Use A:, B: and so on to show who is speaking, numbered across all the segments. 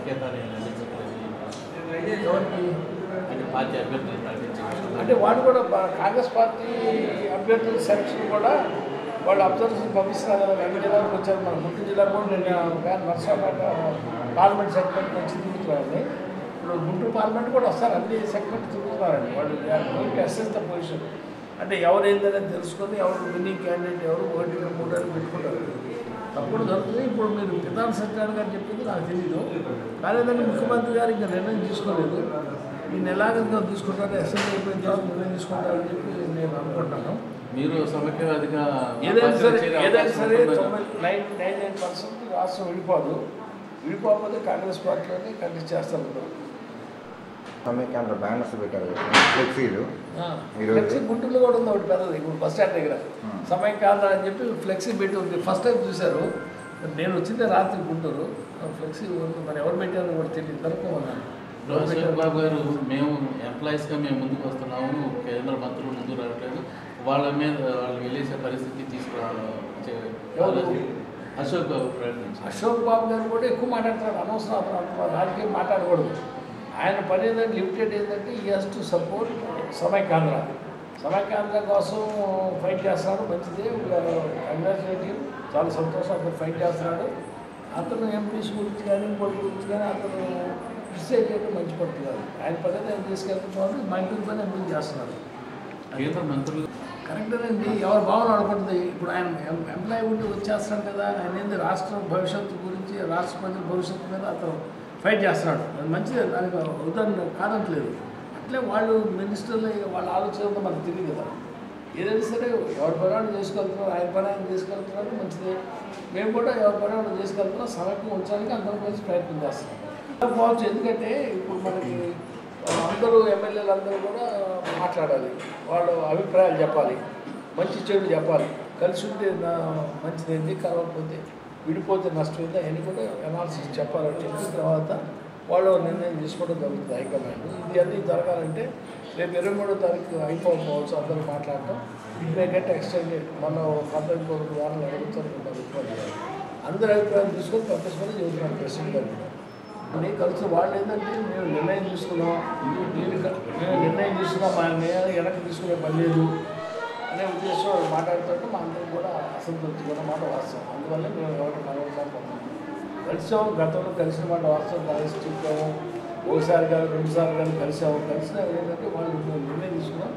A: సంకేతాన్ని
B: ఎవరికి
A: అంటే పార్టీ అభ్యర్థులు ప్రకటించారు.
B: అంటే వాళ్ళు కూడా కాంగ్రెస్ పార్టీ అభ్యర్థుల సెలక్షన్ కూడా వాళ్ళు అబ్జర్వేషన్ పంపిస్తున్నారు కదా. అన్ని జిల్లాలకు వచ్చారు. మన గుంటూరు జిల్లా కూడా నిన్న నర్సాపేట పార్లమెంట్ సెగ్మెంట్ వచ్చి తిరుగుతున్నారండి. ఇప్పుడు గుంటూరు పార్లమెంట్ కూడా వస్తారు. అన్ని సెగ్మెంట్ తిరుగుతున్నారండి. వాళ్ళు అసెస్ ద పొజిషన్ అంటే ఎవరు ఏంటనేది తెలుసుకొని ఎవరు విన్నింగ్ క్యాండిడేట్ ఎవరు 1-3 అని పెట్టుకుంటారు. తప్పుడు జరుగుతుంది. ఇప్పుడు మీరు ప్రధాన సత్యనారాయణ గారు చెప్పింది నాకు తెలీదు. కానీ ఏంటంటే ముఖ్యమంత్రి గారు ఇంకా నిర్ణయం తీసుకోలేదు. ఈ నెలాగంగా తీసుకుంటారు, అసెంబ్లీ అయిపోయిన తర్వాత నిర్ణయం తీసుకుంటారని చెప్పి నేను అనుకుంటున్నాను.
A: మీరు సమైక్యవాదిగా
B: ఏదైనా సరే 99% రాష్ట్రం విడిపోకపోతే కాంగ్రెస్ పార్టీలోనే కంటెస్ట్ చేస్తారు.
C: సమైక్యాంధ్ర బ్యానర్స్ పెట్టారు, ఫ్లెక్సీలు.
B: ఫ్లెక్సీ గుంటూరులో కూడా ఉంది ఒకటి పెద్దది. ఇప్పుడు బస్ స్టాండ్ దగ్గర సమైక్యాంధ్ర అని చెప్పి ఫ్లెక్సీ పెట్టి ఉంది. ఫస్ట్ టైం చూశారు. నేను వచ్చిందే రాత్రి గుంటూరు. ఫ్లెక్సీ మరి ఎవరు పెట్టారో కూడా తెలియదు. కనుక్కోమన్నాను.
A: అశోక్ బాబు గారు మేము ఎంప్లాయీస్గా మేము ముందుకు వస్తున్నాము, కేంద్ర మంత్రులు ముందుకు రావట్లేదు, వాళ్ళ మీద వాళ్ళు వెళ్ళేసే పరిస్థితి అశోక్ బాబు ప్రకటించారు.
B: అశోక్ బాబు గారు కూడా ఎక్కువ మాట్లాడతారు. అనవసరం రాజకీయం మాట్లాడకూడదు. ఆయన పని ఏంటంటే లిమిటెడ్ ఏంటంటే ఈ has to support Samaikyandhra. Samaikyandhra కోసం ఫైట్ చేస్తున్నాడు. మంచిదే, కంగ్రాచులేటివ్, చాలా సంతోషం. అతను ఫైట్ చేస్తున్నాడు. అతను ఎంపీస్ గురించి కానీ ఇంకోటి గురించి కానీ అతను క్రిటిసైజ్ చేయడం మంచి పట్టు కాదు. ఆయన పని ఆయన తీసుకెళ్తున్నాడు. మా ఇంటి పని ఎంపీ చేస్తున్నారు.
A: కేంద్ర మంత్రులు
B: కరెక్టేనండి. ఎవరు భావన అనుకుంటుంది. ఇప్పుడు ఆయన ఎంప్లాయీ ఉండి వచ్చేస్తున్నాడు కదా. ఆయన ఏంది రాష్ట్ర భవిష్యత్తు గురించి, రాష్ట్ర ప్రజల భవిష్యత్తు మీద అతను ఫైట్ చేస్తున్నాడు. అది మంచిదే, దానికి ఉదాహరణ కాదంటలేదు. అట్లే వాళ్ళు మినిస్టర్లు వాళ్ళ ఆలోచనతో మనకు తెలియదు కదా. ఏదైనా సరే ఎవరి పని వాళ్ళు చేసుకెళ్తున్నారు. ఆయన పని ఆయన తీసుకెళ్తున్నారు, మంచిదే. మేము కూడా ఎవరి పని వాళ్ళు చేసుకెళ్తున్నాం. సమైక్యం ఉంచడానికి అందరం కలిసి ప్రయత్నం చేస్తున్నాం. పోవచ్చు. ఎందుకంటే ఇప్పుడు మనకి అందరూ ఎమ్మెల్యేలు అందరూ కూడా మాట్లాడాలి, వాళ్ళ అభిప్రాయాలు చెప్పాలి, మంచి చెడు చెప్పాలి. కలిసి ఉంటే మంచిదేంటి, కలవకపోతే విడిపోతే నష్టమైంది అవన్నీ కూడా అనాలిసిస్ చెప్పాలని చెప్పిన తర్వాత వాళ్ళు నిర్ణయం తీసుకోవడం జరుగుతుంది హైకమాండ్. ఇది అన్నీ జరగాలంటే రేపు 23వ తారీఖు అయిపోవచ్చు. అందరూ మాట్లాడటం ఇప్పుడేకంటే ఎక్స్టెండెడ్ మన 14 వారాలు అడుగుతారు. అందరి అభిప్రాయాలు తీసుకొని పంపించుకొని చెబుతున్నాను ప్రెసిడెంట్ గారు. అన్నీ కలిసి వాళ్ళు ఏంటంటే మేము నిర్ణయం తీసుకున్నాం, మా వెనక్కి తీసుకునే పని లేదు అనే ఉద్దేశం మాట్లాడుతుంటే మా అందరం కూడా అసంతృప్తి కూడా మాట వాస్తవం. అందువల్ల మేము ఎవరు కలవలేకపోతున్నాం. కలిసాము, గతంలో కలిసిన మాట వాస్తవం. కలిసి చెప్పాము, ఒకసారి కానీ 2 సార్లు కానీ కలిసాము. కలిసినా ఏంటంటే వాళ్ళు మేము నిర్ణయం తీసుకున్నాం,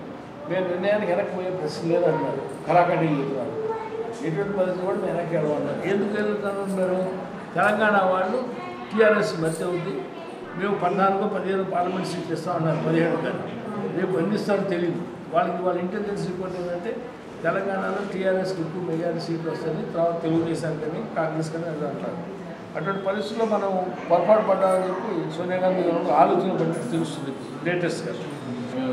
B: మేము నిర్ణయానికి వెనక్కి పోయే ప్రశ్న లేదన్నారు. కళాఖండీలు చెప్తున్నారు. ఎటువంటి పరిస్థితి కూడా మేము వెనక్కి వెళ్ళమన్నారు. ఎందుకు వెళ్తున్నారు? తెలంగాణ వాళ్ళు టీఆర్ఎస్ మధ్య ఉంది. మేము 14-15 పార్లమెంట్ సీట్లు ఇస్తామన్నారు. 17 కానీ రేపు ఎన్ని ఇస్తారో తెలియదు. వాళ్ళ ఇంటెలిజెన్స్ రిపోర్ట్ ఏంటంటే తెలంగాణలో టీఆర్ఎస్కి ఎక్కువ మెజారిటీ సీట్లు వస్తుంది, తర్వాత తెలుగుదేశం కానీ కాంగ్రెస్ కానీ అది అంటారు. అటువంటి పరిస్థితుల్లో మనం పొరపాటు పడ్డామని చెప్పి సోనియా గాంధీ గారు ఆలోచన పడి తెలుస్తుంది లేటెస్ట్గా.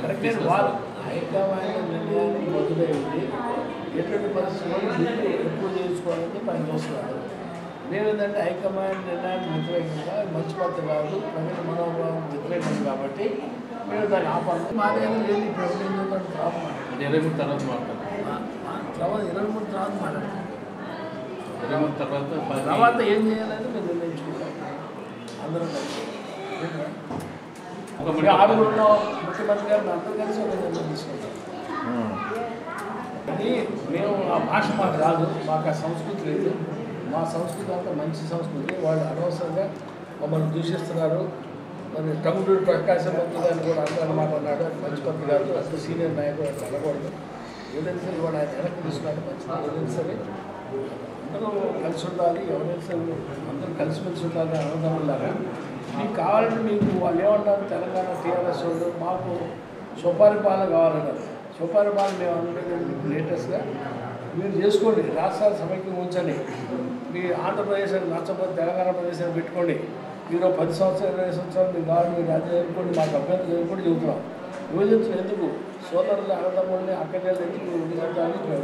B: కరెక్టే. వాళ్ళు హైకమాండ్ నిర్ణయానికి మొదలై ఉంది. ఎటువంటి పరిస్థితుల్లో ఎక్కువ చేసుకోవాలని పని చూస్తున్నారు. మేమేంటంటే హైకమాండ్ నిర్ణయానికి వ్యతిరేకంగా మంచి పద్ధతి కాదు, ప్రజల మనోభావం వ్యతిరేకం కాబట్టి మేము దాన్ని ఆపాలి. మాదేమో లేదు. ఇప్పుడు ఏం చెప్తాడు? తర్వాత
A: 23 తర్వాత మాట్లాడతాం.
B: 23 తర్వాత మాట్లాడతాం.
A: 23
B: తర్వాత ఏం చేయాలని మేము నిర్ణయించుకుంటాం అందరం కలిసి. 6 ముఖ్యమంత్రి గారిని అందరూ కలిసి ఒక నిర్ణయం తీసుకుంటాం. అది మేము ఆ భాష మాకు రాదు, మాకు ఆ సంస్కృతి లేదు. మా సంస్కృతి అంతా మంచి సంస్కృతి. వాళ్ళు అనవసరంగా మమ్మల్ని దూషిస్తున్నారు. మరి టంగుటూరి ప్రకాశం మంత్రి గారిని కూడా అన్నమాట అన్నాడు. అది మంచి పద్ధతి కాదు. అసలు సీనియర్ నాయకుడు అట్లా అనకూడదు. ఏదైనా సరే వాడు ఆయన వెనక్కి తీసుకున్నాడు మంచిది. ఏదైనా సరే అందరూ కలిసి ఉండాలి. ఎవరైనా సరే అందరూ కలిసిమెలిసి ఉండాలి అన్నదమ్ములాగా. మీకు కావాలంటే మీకు వాళ్ళు ఏమంటారు? తెలంగాణ టీఆర్ఎస్ వాళ్ళు మాకు సుపరిపాలన కావాలన్నారు. సుపరిపాలన మేము అనుకుంటే లేటెస్ట్గా మీరు చేసుకోండి. రాష్ట్రాల సమైక్యం ఉంచండి. మీ ఆంధ్రప్రదేశ్ నచ్చకపోతే తెలంగాణ ప్రదేశాన్ని పెట్టుకోండి. మీరు 10 సంవత్సరాలు 20 సంవత్సరాలు మీరు కావాలి, మీరు రాజ్యం ఎదుర్కోండి, మాకు అభ్యంతరం కూడా చెబుతున్నాం. విభజించడం ఎందుకు? సోదరులు అన్నదమ్ముల్ని అక్కడే ఎందుకు విభజించాలని మేము